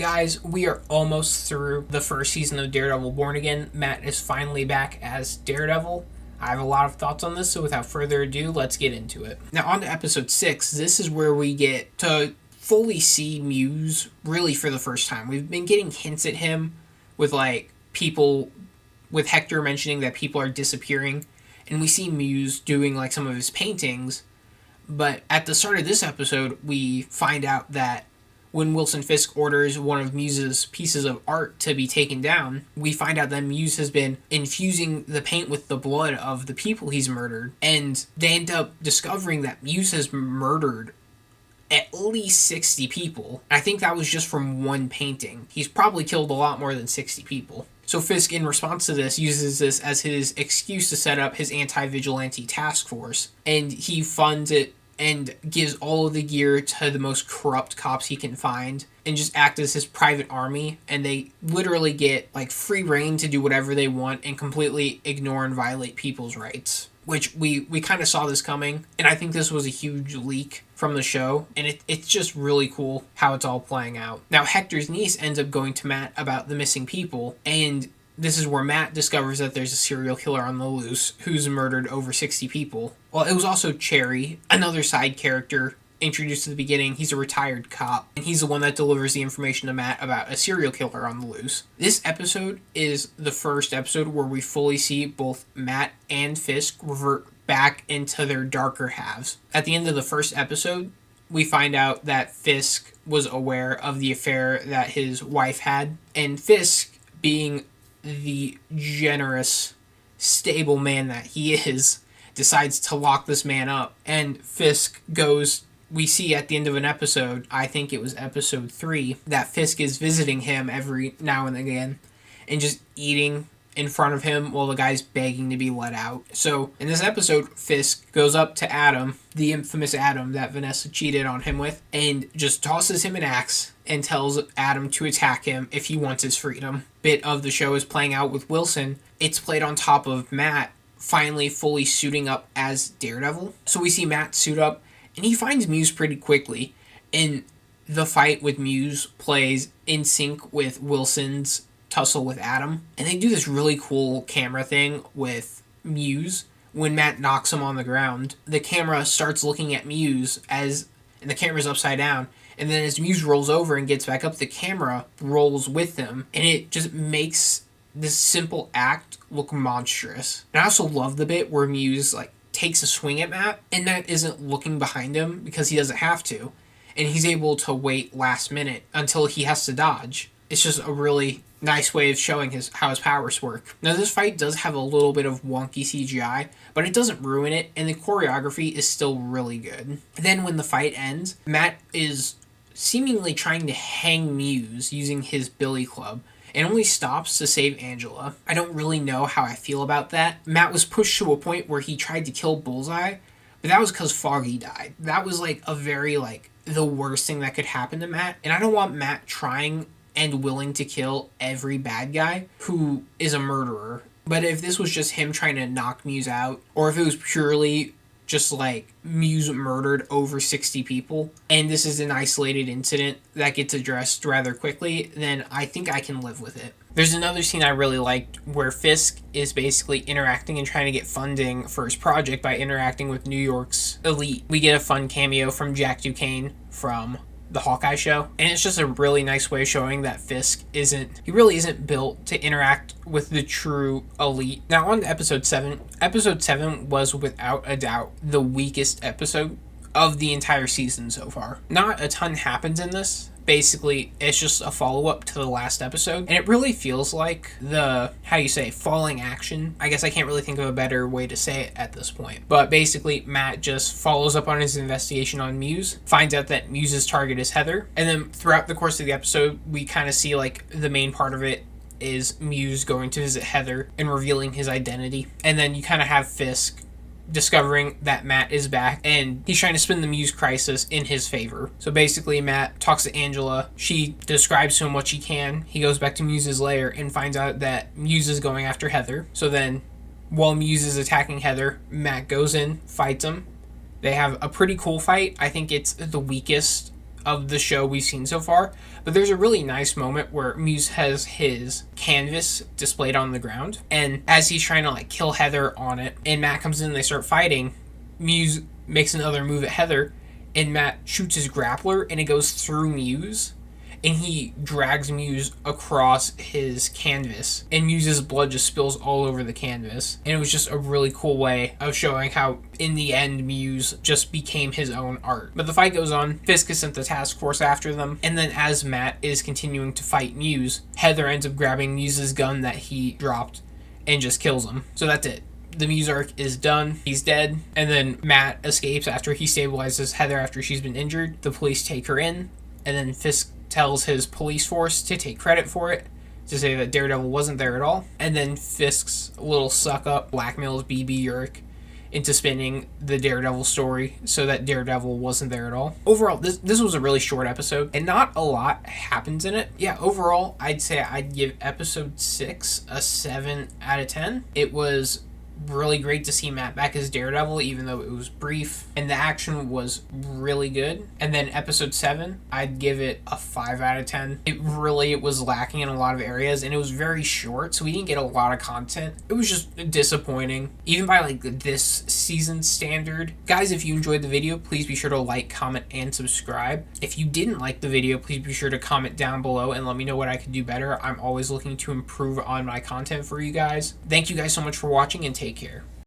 Guys, we are almost through the first season of Daredevil Born Again. Matt is finally back as Daredevil. I have a lot of thoughts on this, so without further ado, let's get into it. Now, on to episode 6. This is where we get to fully see Muse really for the first time. We've been getting hints at him with, people, with Hector mentioning that people are disappearing, and we see Muse doing, some of his paintings, but at the start of this episode, we find out that when Wilson Fisk orders one of Muse's pieces of art to be taken down, we find out that Muse has been infusing the paint with the blood of the people he's murdered. And they end up discovering that Muse has murdered at least 60 people. I think that was just from one painting. He's probably killed a lot more than 60 people. So Fisk, in response to this, uses this as his excuse to set up his anti-vigilante task force. And he funds it and gives all of the gear to the most corrupt cops he can find and just act as his private army, and they literally get free reign to do whatever they want and completely ignore and violate people's rights, which we kind of saw this coming, and I think this was a huge leak from the show, and it's just really cool how it's all playing out. Now, Hector's niece ends up going to Matt about the missing people, and this is where Matt discovers that there's a serial killer on the loose who's murdered over 60 people. Well, it was also Cherry, another side character introduced at the beginning. He's a retired cop, and he's the one that delivers the information to Matt about a serial killer on the loose. This episode is the first episode where we fully see both Matt and Fisk revert back into their darker halves. At the end of the first episode, we find out that Fisk was aware of the affair that his wife had, and Fisk, being the generous, stable man that he is, decides to lock this man up. And Fisk goes, we see at the end of an episode, I think it was episode 3, that Fisk is visiting him every now and again and just eating in front of him while the guy's begging to be let out. So in this episode, Fisk goes up to Adam, the infamous Adam that Vanessa cheated on him with, and just tosses him an axe and tells Adam to attack him if he wants his freedom. Bit of the show is playing out with Wilson. It's played on top of Matt finally fully suiting up as Daredevil. So we see Matt suit up, and he finds Muse pretty quickly. And the fight with Muse plays in sync with Wilson's tussle with Adam. And they do this really cool camera thing with Muse. When Matt knocks him on the ground, the camera starts looking at Muse and the camera's upside down. And then as Muse rolls over and gets back up, the camera rolls with him. And it just makes this simple act look monstrous. And I also love the bit where Muse takes a swing at Matt, and Matt isn't looking behind him because he doesn't have to. And he's able to wait last minute until he has to dodge. It's just a really nice way of showing how his powers work. Now, this fight does have a little bit of wonky CGI, but it doesn't ruin it, and the choreography is still really good. Then when the fight ends, Matt is seemingly trying to hang Muse using his billy club, and only stops to save Angela. I don't really know how I feel about that. Matt was pushed to a point where he tried to kill Bullseye, but that was because Foggy died. That was a very the worst thing that could happen to Matt, and I don't want Matt trying and willing to kill every bad guy who is a murderer. But if this was just him trying to knock Muse out, or if it was purely just Muse murdered over 60 people, and this is an isolated incident that gets addressed rather quickly, then I think I can live with it. There's another scene I really liked where Fisk is basically interacting and trying to get funding for his project by interacting with New York's elite. We get a fun cameo from Jack Duquesne from the Hawkeye show, and it's just a really nice way of showing that Fisk really isn't built to interact with the true elite. Now on to episode 7. Episode 7 was without a doubt the weakest episode of the entire season so far. Not a ton happens in this. Basically, it's just a follow-up to the last episode, and it really feels like falling action. I guess I can't really think of a better way to say it at this point. But basically, Matt just follows up on his investigation on Muse, finds out that Muse's target is Heather, and then throughout the course of the episode, we kind of see the main part of it is Muse going to visit Heather and revealing his identity. And then you kind of have Fisk discovering that Matt is back, and he's trying to spin the Muse crisis in his favor. So basically, Matt talks to Angela. She describes to him what she can. He goes back to Muse's lair and finds out that Muse is going after Heather. So then, while Muse is attacking Heather, Matt goes in, fights him. They have a pretty cool fight. I think it's the weakest of the show we've seen so far. But there's a really nice moment where Muse has his canvas displayed on the ground, and as he's trying to like kill Heather on it, and Matt comes in and they start fighting, Muse makes another move at Heather, and Matt shoots his grappler and it goes through Muse, and he drags Muse across his canvas, and Muse's blood just spills all over the canvas. And it was just a really cool way of showing how in the end Muse just became his own art. But the fight goes on. Fisk has sent the task force after them, and then as Matt is continuing to fight Muse, Heather ends up grabbing Muse's gun that he dropped and just kills him. So that's it. The Muse arc is done. He's dead. And then Matt escapes after he stabilizes Heather after she's been injured. The police take her in, and then Fisk tells his police force to take credit for it, to say that Daredevil wasn't there at all. And then Fisk's little suck-up blackmails BB Urich into spinning the Daredevil story so that Daredevil wasn't there at all. Overall, this was a really short episode, and not a lot happens in it. Yeah, overall, I'd say I'd give episode 6 a 7 out of 10. It was really great to see Matt back as Daredevil, even though it was brief, and the action was really good. And then episode 7, I'd give it a 5 out of 10. It was lacking in a lot of areas, and it was very short, so we didn't get a lot of content. It was just disappointing, even by like this season standard. Guys, if you enjoyed the video, please be sure to like, comment, and subscribe. If you didn't like the video, please be sure to comment down below and let me know what I could do better. I'm always looking to improve on my content for you guys. Thank you guys so much for watching, and take care.